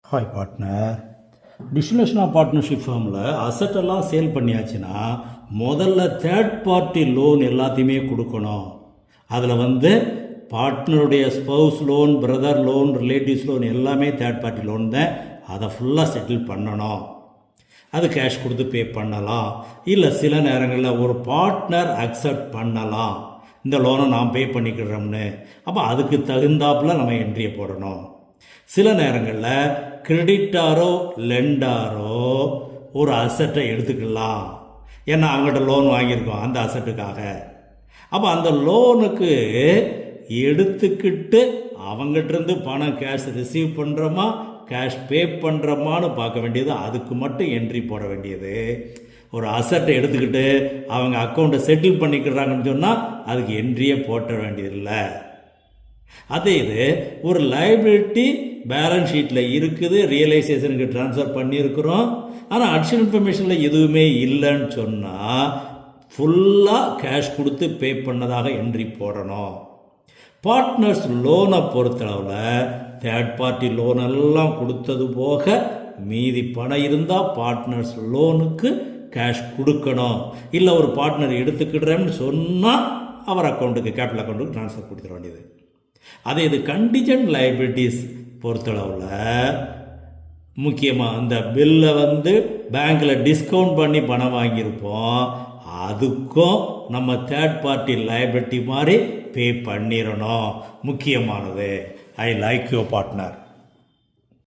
Hi partner. Distribution of partnership ஃபார்மில் அசட்டெல்லாம் sale பண்ணியாச்சுன்னா முதல்ல தேர்ட் பார்ட்டி லோன் எல்லாத்தையுமே கொடுக்கணும். அதில் பார்ட்னருடைய spouse loan, brother loan, relatives loan எல்லாமே தேர்ட் பார்ட்டி லோன் தான். அதை ஃபுல்லாக செட்டில் பண்ணணும். அது கேஷ் கொடுத்து பே பண்ணலாம். இல்லை சில நேரங்களில் ஒரு பார்ட்னர் அக்செப்ட் பண்ணலாம், இந்த லோனை நான் பே பண்ணிக்கிறோம்னு. அப்போ அதுக்கு தகுந்தாப்பில் நம்ம என்ட்ரியை போடணும். சில நேரங்களில் கிரெடிட்டாரோ லெண்டாரோ ஒரு அசட்டை எடுத்துக்கலாம். ஏன்னா அவங்ககிட்ட லோன் வாங்கியிருக்கோம் அந்த அசட்டுக்காக. அப்போ அந்த லோனுக்கு எடுத்துக்கிட்டு அவங்ககிட்டருந்து பணம் கேஷ் ரிசீவ் பண்ணுறோமா, கேஷ் பே பண்ணுறோமான்னு பார்க்க வேண்டியது. அதுக்கு மட்டும் என்ட்ரி போட வேண்டியது. ஒரு அசட்டை எடுத்துக்கிட்டு அவங்க அக்கௌண்ட்டை செட்டில் பண்ணிக்கிறாங்கன்னு சொன்னால் அதுக்கு என்ட்ரியே போட்ட வேண்டியதில்லை. அதே இது ஒரு லைபிலிட்டி பேலன்ஸ் ஷீட்டில் இருக்குது, ரியலைசேஷனுக்கு ட்ரான்ஸ்ஃபர் பண்ணியிருக்கிறோம், ஆனால் அடிஷனல் இன்ஃபர்மேஷனில் எதுவுமே இல்லைன்னு சொன்னால் ஃபுல்லாக கேஷ் கொடுத்து பே பண்ணதாக என்ட்ரி போடணும். பார்ட்னர்ஸ் லோனை பொறுத்தளவில் தேர்ட் பார்ட்டி லோன் எல்லாம் கொடுத்தது போக மீதி பணம் இருந்தால் பார்ட்னர்ஸ் லோனுக்கு கேஷ் கொடுக்கணும். இல்லை ஒரு பார்ட்னர் எடுத்துக்கிடுறேன்னு சொன்னால் அவர் அக்கௌண்ட்டுக்கு, கேபிட்டல் அக்கௌண்ட்டுக்கு ட்ரான்ஸ்ஃபர் கொடுத்துட வேண்டியது. அதே இது கண்டிஜென்ட் லைபிலிட்டிஸ் பொறுத்தளவில் முக்கியமாக அந்த பில்லை பேங்க்கில் டிஸ்கவுண்ட் பண்ணி பணம் வாங்கியிருப்போம், அதுக்கும் நம்ம தேர்ட் பார்ட்டி லைபிலிட்டி மாதிரி பே பண்ணிடணும். முக்கியமானது. I like your partner.